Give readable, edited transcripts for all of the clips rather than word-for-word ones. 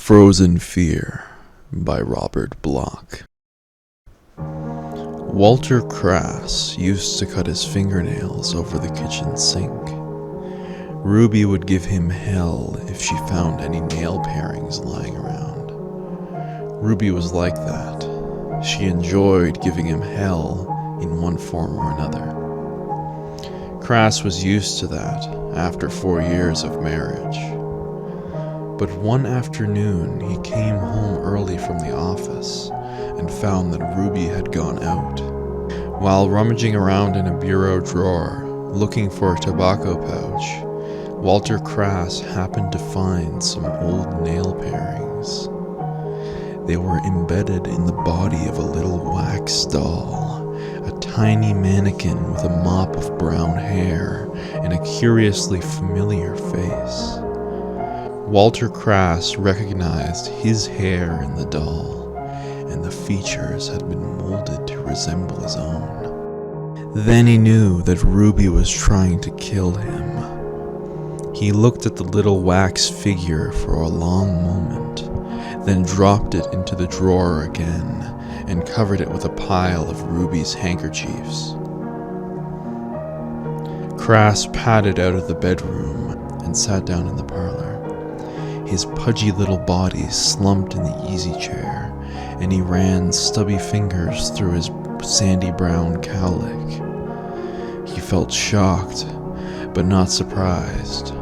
Frozen Fear by Robert Bloch. Walter Crass used to cut his fingernails over the kitchen sink. Ruby would give him hell if she found any nail parings lying around. Ruby was like that. She enjoyed giving him hell in one form or another. Crass was used to that after 4 years of marriage. But one afternoon he came home early from the office and found that Ruby had gone out. While rummaging around in a bureau drawer, looking for a tobacco pouch, Walter Crass happened to find some old nail parings. They were embedded in the body of a little wax doll, a tiny mannequin with a mop of brown hair and a curiously familiar face. Walter Crass recognized his hair in the doll, and the features had been molded to resemble his own. Then he knew that Ruby was trying to kill him. He looked at the little wax figure for a long moment, then dropped it into the drawer again and covered it with a pile of Ruby's handkerchiefs. Crass padded out of the bedroom and sat down in the parlor. His pudgy little body slumped in the easy chair, and he ran stubby fingers through his sandy brown cowlick. He felt shocked, but not surprised.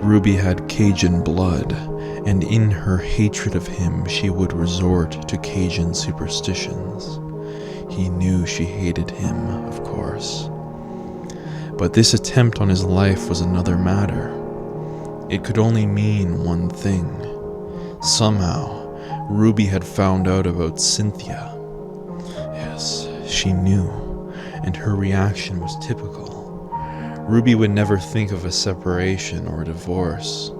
Ruby had Cajun blood, and in her hatred of him she would resort to Cajun superstitions. He knew she hated him, of course. But this attempt on his life was another matter. It could only mean one thing. Somehow, Ruby had found out about Cynthia. Yes, she knew, and her reaction was typical. Ruby would never think of a separation or a divorce.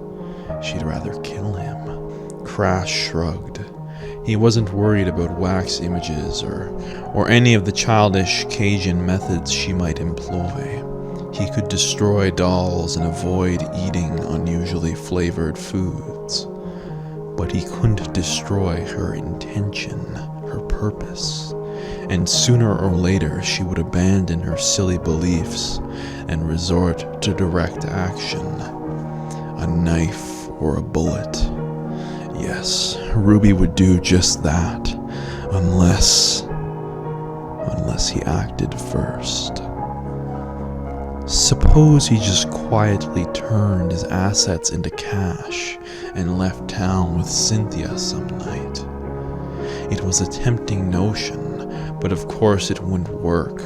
She'd rather kill him. Crass shrugged. He wasn't worried about wax images or any of the childish Cajun methods she might employ. He could destroy dolls and avoid eating unusually flavored foods. But he couldn't destroy her intention, her purpose. And sooner or later she would abandon her silly beliefs and resort to direct action. A knife or a bullet. Yes, Ruby would do just that, unless he acted first. Suppose he just quietly turned his assets into cash and left town with Cynthia some night. It was a tempting notion, but of course it wouldn't work.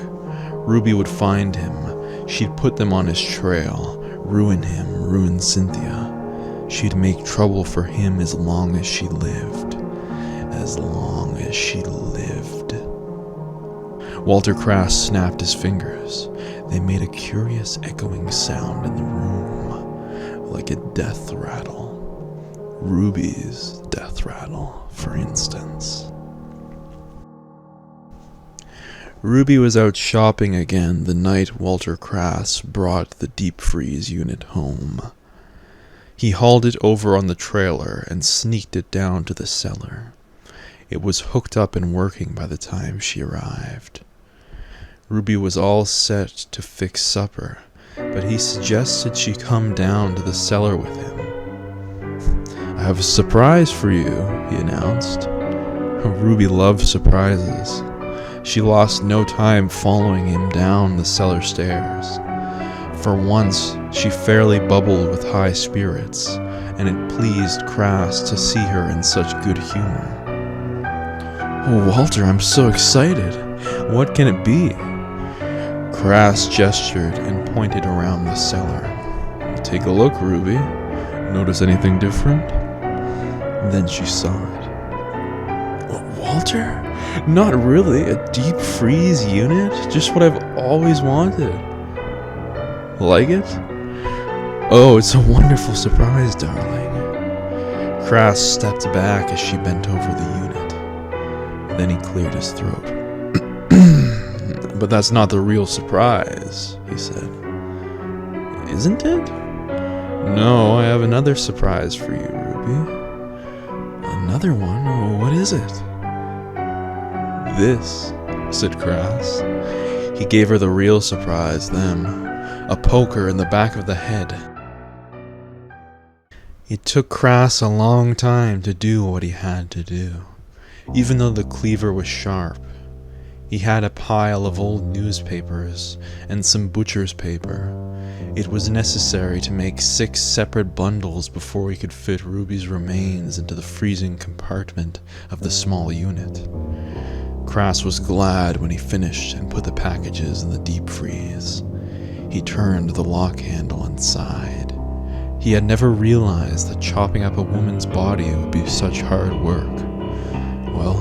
Ruby would find him. She'd put them on his trail, ruin him, ruin Cynthia. She'd make trouble for him as long as she lived. As long as she lived. Walter Crass snapped his fingers. They made a curious echoing sound in the room, like a death rattle. Ruby's death rattle, for instance. Ruby was out shopping again the night Walter Crass brought the deep freeze unit home. He hauled it over on the trailer and sneaked it down to the cellar. It was hooked up and working by the time she arrived. Ruby was all set to fix supper, but he suggested she come down to the cellar with him. "I have a surprise for you," he announced. Ruby loved surprises. She lost no time following him down the cellar stairs. For once, she fairly bubbled with high spirits, and it pleased Crass to see her in such good humor. "Oh, Walter, I'm so excited. What can it be?" Crass gestured and pointed around the cellar. "Take a look, Ruby. Notice anything different?" Then she sighed. "Walter? Not really. A deep freeze unit? Just what I've always wanted." "Like it?" "Oh, it's a wonderful surprise, darling." Crass stepped back as she bent over the unit. Then he cleared his throat. "But that's not the real surprise," he said. "Isn't it?" "No, I have another surprise for you, Ruby." Another one? Oh, what is it? This, said Crass. He gave her the real surprise then, a poker in the back of the head. It took Crass a long time to do what he had to do, even though the cleaver was sharp. He had a pile of old newspapers and some butcher's paper. It was necessary to make 6 separate bundles before he could fit Ruby's remains into the freezing compartment of the small unit. Crass was glad when he finished and put the packages in the deep freeze. He turned the lock handle and sighed. He had never realized that chopping up a woman's body would be such hard work. Well,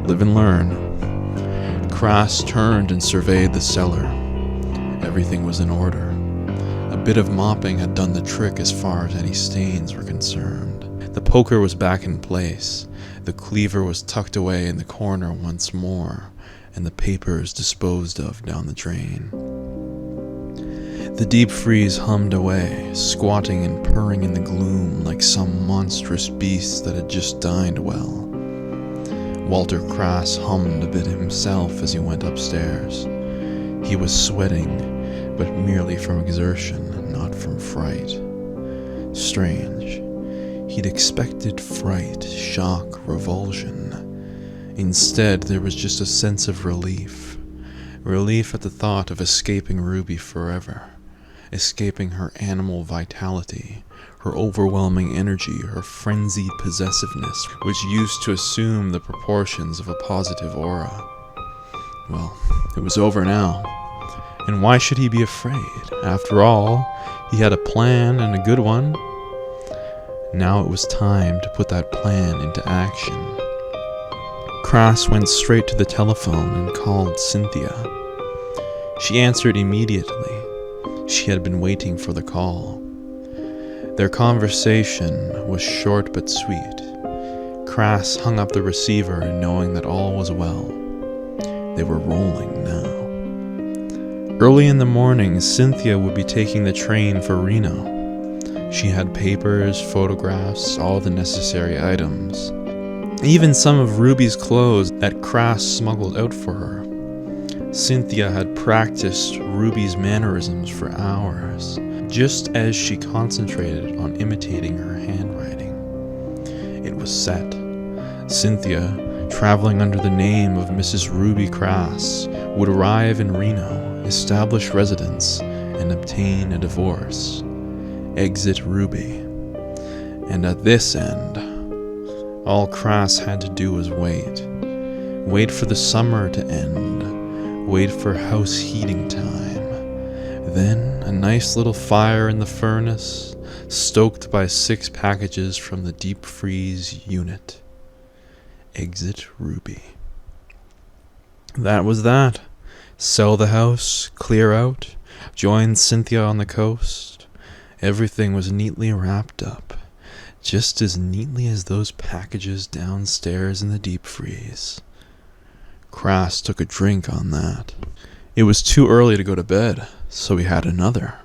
live and learn. Crass turned and surveyed the cellar. Everything was in order. A bit of mopping had done the trick as far as any stains were concerned. The poker was back in place. The cleaver was tucked away in the corner once more, and the papers disposed of down the drain. The deep freeze hummed away, squatting and purring in the gloom like some monstrous beast that had just dined well. Walter Crass hummed a bit himself as he went upstairs. He was sweating, but merely from exertion, not from fright. Strange. He'd expected fright, shock, revulsion. Instead, there was just a sense of relief. Relief at the thought of escaping Ruby forever. Escaping her animal vitality, her overwhelming energy, her frenzied possessiveness, which used to assume the proportions of a positive aura. Well, it was over now. And why should he be afraid? After all, he had a plan, and a good one. Now it was time to put that plan into action. Crass went straight to the telephone and called Cynthia. She answered immediately. She had been waiting for the call. Their conversation was short but sweet. Crass hung up the receiver knowing that all was well. They were rolling now. Early in the morning, Cynthia would be taking the train for Reno. She had papers, photographs, all the necessary items. Even some of Ruby's clothes that Crass smuggled out for her. Cynthia had practiced Ruby's mannerisms for hours, just as she concentrated on imitating her handwriting. It was set. Cynthia, traveling under the name of Mrs. Ruby Crass, would arrive in Reno, establish residence, and obtain a divorce. Exit Ruby. And at this end, all Crass had to do was wait. Wait for the summer to end. Wait for house heating time. Then a nice little fire in the furnace, stoked by 6 packages from the deep freeze unit. Exit Ruby. That was that. Sell the house, clear out, join Cynthia on the coast. Everything was neatly wrapped up, just as neatly as those packages downstairs in the deep freeze. Crass took a drink on that. It was too early to go to bed, so he had another.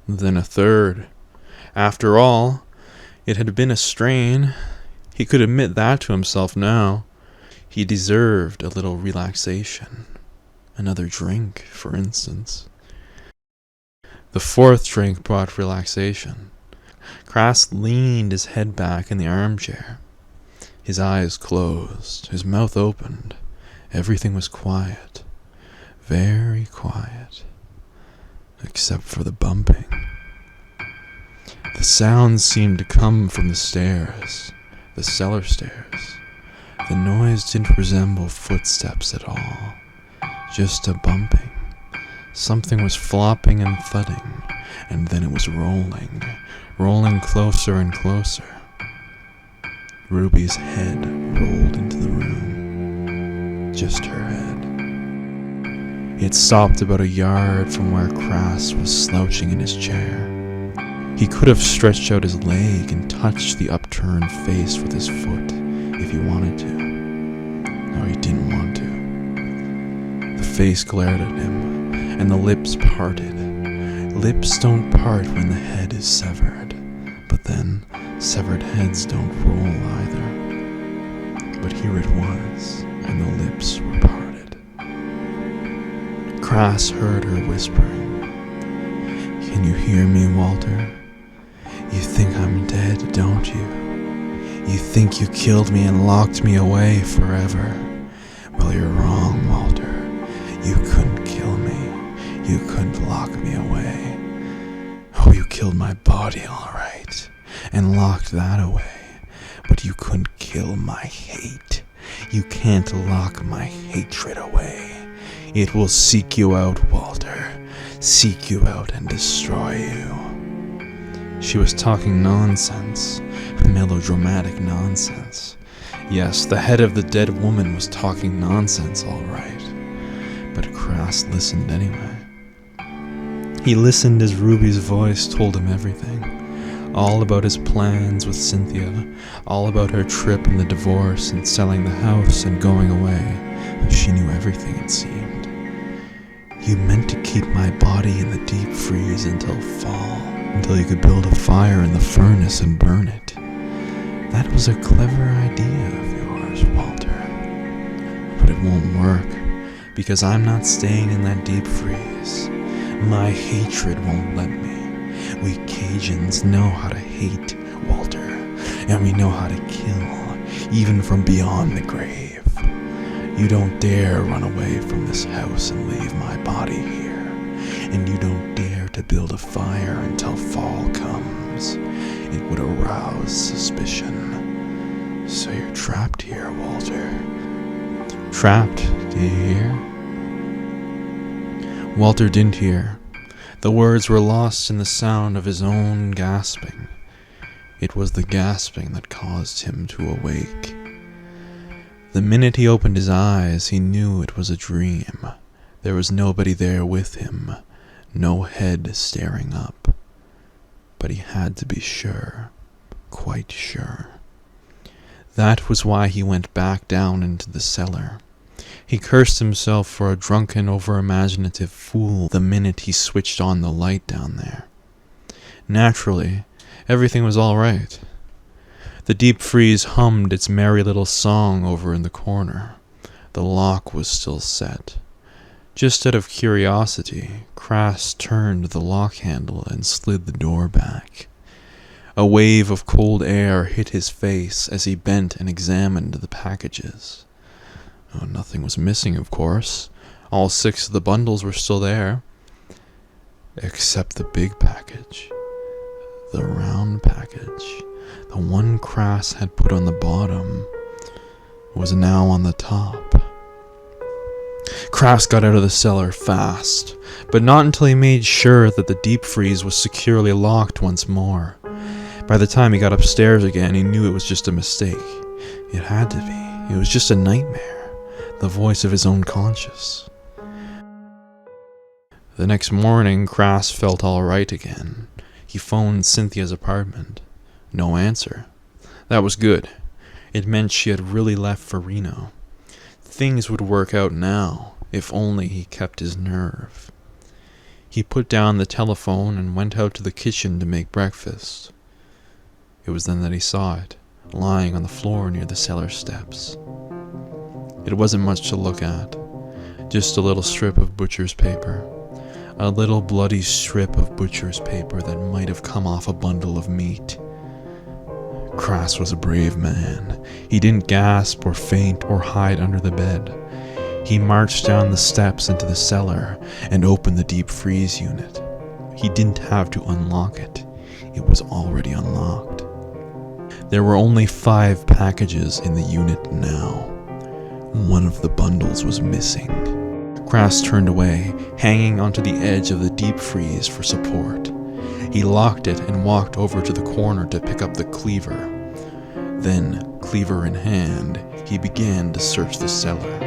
Then a third. After all, it had been a strain. He could admit that to himself now. He deserved a little relaxation. Another drink, for instance. The 4th drink brought relaxation. Crass leaned his head back in the armchair. His eyes closed, his mouth opened. Everything was quiet, very quiet, except for the bumping. The sound seemed to come from the stairs, the cellar stairs. The noise didn't resemble footsteps at all, just a bumping. Something was flopping and thudding, and then it was rolling, rolling closer and closer. Ruby's head rolled into the room. Just her head. It stopped about a yard from where Crass was slouching in his chair. He could have stretched out his leg and touched the upturned face with his foot if he wanted to. No, he didn't want to. The face glared at him, and the lips parted. Lips don't part when the head is severed, but then severed heads don't roll either. But here it was, and the lips were parted. Crass heard her whispering, "Can you hear me, Walter? You think I'm dead, don't you? You think you killed me and locked me away forever? Well, you're wrong, Walter. You couldn't kill me. You couldn't lock me away. Oh, you killed my body, all right, and locked that away. But you couldn't kill my hate. You can't lock my hatred away. It will seek you out, Walter. Seek you out and destroy you." She was talking nonsense, melodramatic nonsense. Yes, the head of the dead woman was talking nonsense, all right. But Crass listened anyway. He listened as Ruby's voice told him everything. All about his plans with Cynthia, all about her trip and the divorce and selling the house and going away. She knew everything, it seemed. "You meant to keep my body in the deep freeze until fall, until you could build a fire in the furnace and burn it. That was a clever idea of yours, Walter. But it won't work, because I'm not staying in that deep freeze. My hatred won't let me. We Cajuns know how to hate, Walter, and we know how to kill, even from beyond the grave. You don't dare run away from this house and leave my body here, and you don't dare to build a fire until fall comes. It would arouse suspicion. So you're trapped here, Walter." Trapped, do you hear? Walter didn't hear. The words were lost in the sound of his own gasping. It was the gasping that caused him to awake. The minute he opened his eyes, he knew it was a dream. There was nobody there with him, no head staring up. But he had to be sure, quite sure. That was why he went back down into the cellar. He cursed himself for a drunken, over-imaginative fool the minute he switched on the light down there. Naturally, everything was all right. The deep freeze hummed its merry little song over in the corner. The lock was still set. Just out of curiosity, Crass turned the lock handle and slid the door back. A wave of cold air hit his face as he bent and examined the packages. Oh, nothing was missing, of course. All 6 of the bundles were still there. Except the big package. The round package. The one Crass had put on the bottom was now on the top. Crass got out of the cellar fast, but not until he made sure that the deep freeze was securely locked once more. By the time he got upstairs again, he knew it was just a mistake. It had to be. It was just a nightmare. The voice of his own conscience. The next morning, Crass felt all right again. He phoned Cynthia's apartment. No answer. That was good. It meant she had really left for Reno. Things would work out now, if only he kept his nerve. He put down the telephone and went out to the kitchen to make breakfast. It was then that he saw it, lying on the floor near the cellar steps. It wasn't much to look at, just a little strip of butcher's paper. A little bloody strip of butcher's paper that might have come off a bundle of meat. Crass was a brave man. He didn't gasp or faint or hide under the bed. He marched down the steps into the cellar and opened the deep freeze unit. He didn't have to unlock it. It was already unlocked. There were only 5 packages in the unit now. One of the bundles was missing. Crass turned away, hanging onto the edge of the deep freeze for support. He locked it and walked over to the corner to pick up the cleaver. Then, cleaver in hand, he began to search the cellar.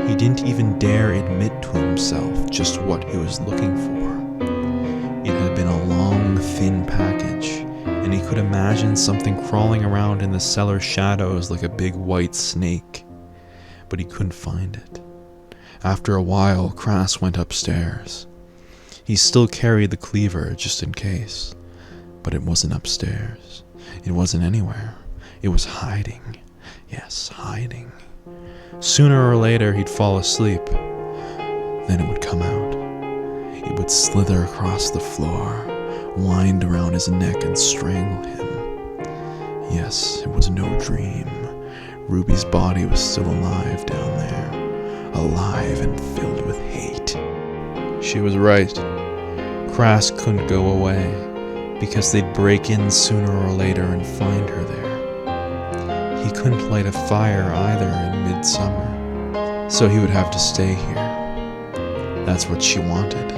He didn't even dare admit to himself just what he was looking for. It had been a long, thin package, and he could imagine something crawling around in the cellar shadows like a big white snake. But he couldn't find it. After a while, Crass went upstairs. He still carried the cleaver, just in case. But it wasn't upstairs. It wasn't anywhere. It was hiding. Yes, hiding. Sooner or later, he'd fall asleep. Then it would come out. It would slither across the floor, wind around his neck and strangle him. Yes, it was no dream. Ruby's body was still alive down there, alive and filled with hate. She was right. Crass couldn't go away, because they'd break in sooner or later and find her there. He couldn't light a fire either in midsummer, so he would have to stay here. That's what she wanted.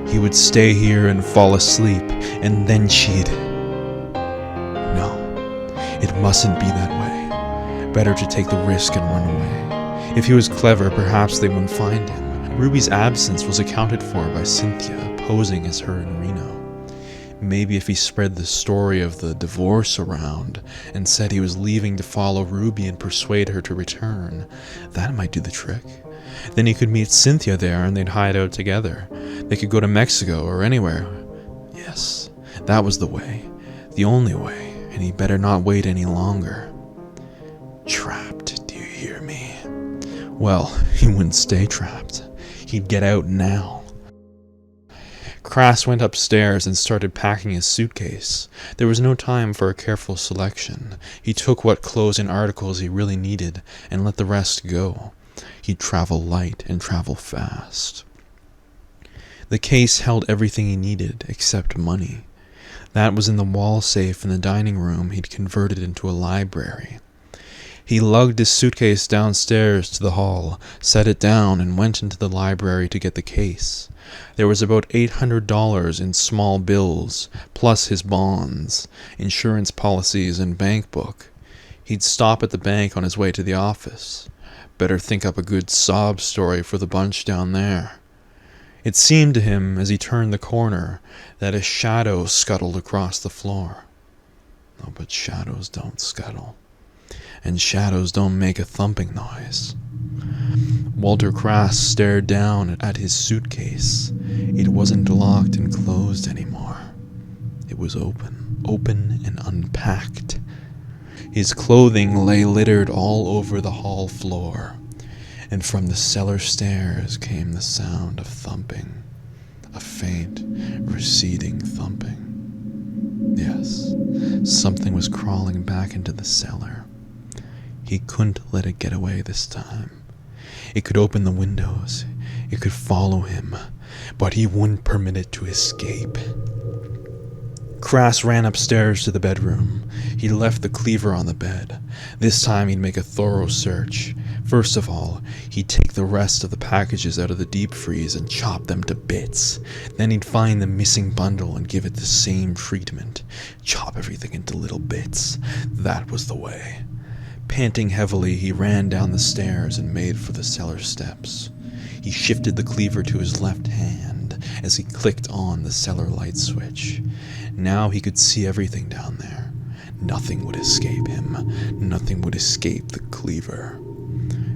He would stay here and fall asleep, and then she'd... No, it mustn't be that way. Better to take the risk and run away. If he was clever, perhaps they wouldn't find him. Ruby's absence was accounted for by Cynthia posing as her in Reno. Maybe if he spread the story of the divorce around and said he was leaving to follow Ruby and persuade her to return, that might do the trick. Then he could meet Cynthia there and they'd hide out together. They could go to Mexico or anywhere. Yes, that was the way. The only way, and he better not wait any longer. Trapped, do you hear me? Well, he wouldn't stay trapped. He'd get out now. Crass went upstairs and started packing his suitcase. There was no time for a careful selection. He took what clothes and articles he really needed and let the rest go. He'd travel light and travel fast. The case held everything he needed except money. That was in the wall safe in the dining room he'd converted into a library. He lugged his suitcase downstairs to the hall, set it down, and went into the library to get the case. There was about $800 in small bills, plus his bonds, insurance policies, and bank book. He'd stop at the bank on his way to the office. Better think up a good sob story for the bunch down there. It seemed to him, as he turned the corner, that a shadow scuttled across the floor. Oh, but shadows don't scuttle. And shadows don't make a thumping noise. Walter Crass stared down at his suitcase. It wasn't locked and closed anymore. It was open and unpacked. His clothing lay littered all over the hall floor, and from the cellar stairs came the sound of thumping, a faint, receding thumping. Yes, something was crawling back into the cellar. He couldn't let it get away this time. It could open the windows, it could follow him, but he wouldn't permit it to escape. Crass ran upstairs to the bedroom. He left the cleaver on the bed. This time he'd make a thorough search. First of all, he'd take the rest of the packages out of the deep freeze and chop them to bits. Then he'd find the missing bundle and give it the same treatment. Chop everything into little bits. That was the way. Panting heavily, he ran down the stairs and made for the cellar steps. He shifted the cleaver to his left hand as he clicked on the cellar light switch. Now he could see everything down there. Nothing would escape him. Nothing would escape the cleaver.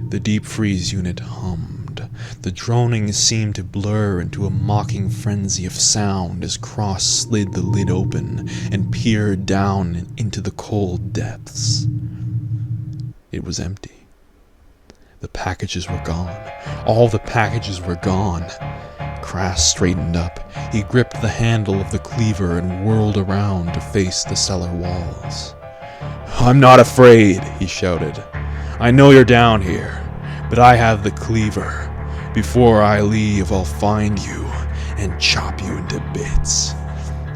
The deep freeze unit hummed. The droning seemed to blur into a mocking frenzy of sound as Cross slid the lid open and peered down into the cold depths. It was empty. The packages were gone. All the packages were gone. Crass straightened up. He gripped the handle of the cleaver and whirled around to face the cellar walls. "I'm not afraid," he shouted. "I know you're down here, but I have the cleaver. Before I leave, I'll find you and chop you into bits."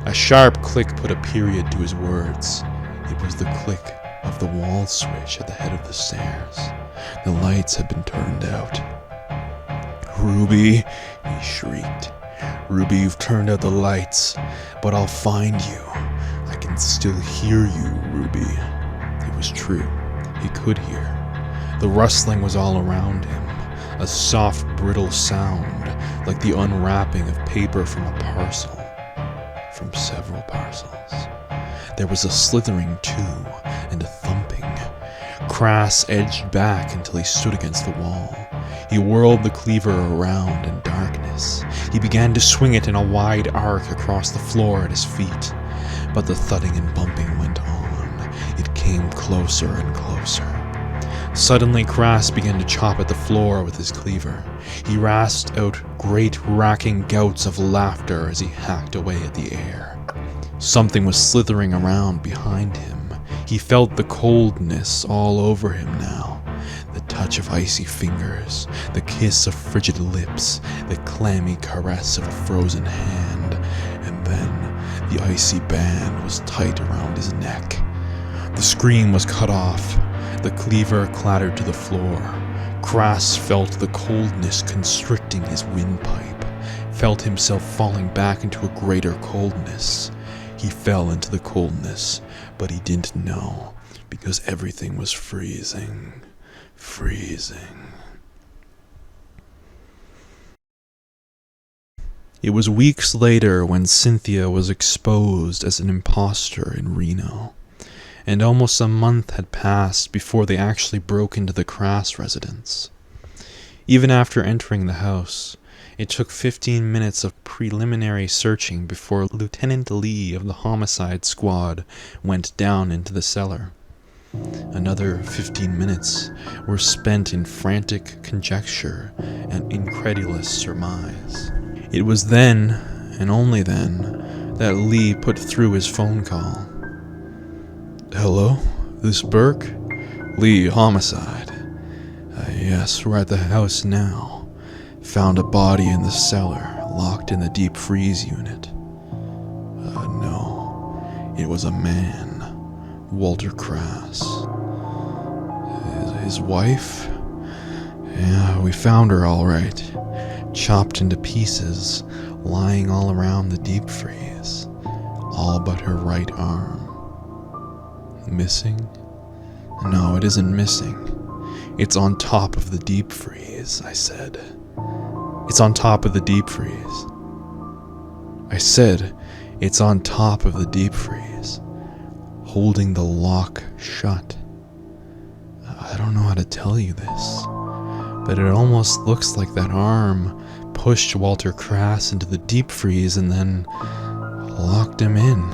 A sharp click put a period to his words. It was the click of the wall switch at the head of the stairs. The lights had been turned out. "Ruby," he shrieked. "Ruby, you've turned out the lights, but I'll find you. I can still hear you, Ruby." It was true. He could hear. The rustling was all around him, a soft, brittle sound, like the unwrapping of paper from a parcel, from several parcels. There was a slithering, too, and a thumping. Crass edged back until he stood against the wall. He whirled the cleaver around in darkness. He began to swing it in a wide arc across the floor at his feet. But the thudding and bumping went on. It came closer and closer. Suddenly, Crass began to chop at the floor with his cleaver. He rasped out great racking gouts of laughter as he hacked away at the air. Something was slithering around behind him. He felt the coldness all over him now. The touch of icy fingers, the kiss of frigid lips, the clammy caress of a frozen hand, and then the icy band was tight around his neck. The scream was cut off. The cleaver clattered to the floor. Crass felt the coldness constricting his windpipe, felt himself falling back into a greater coldness. He fell into the coldness, but he didn't know, because everything was freezing. It was weeks later when Cynthia was exposed as an imposter in Reno, and almost a month had passed before they actually broke into the Crass residence. Even after entering the house, it took 15 minutes of preliminary searching before Lieutenant Lee of the homicide squad went down into the cellar. Another 15 minutes were spent in frantic conjecture and incredulous surmise. It was then, and only then, that Lee put through his phone call. "Hello? This Burke? Lee, homicide. Yes, we're at the house now. Found a body in the cellar, locked in the deep freeze unit. No, it was a man, Walter Crass. His wife? Yeah, we found her all right, chopped into pieces, lying all around the deep freeze, all but her right arm. Missing? No, it isn't missing. It's on top of the deep freeze," I said. "It's on top of the deep freeze." I said, "It's on top of the deep freeze, holding the lock shut." I don't know how to tell you this, but it almost looks like that arm pushed Walter Crass into the deep freeze and then locked him in.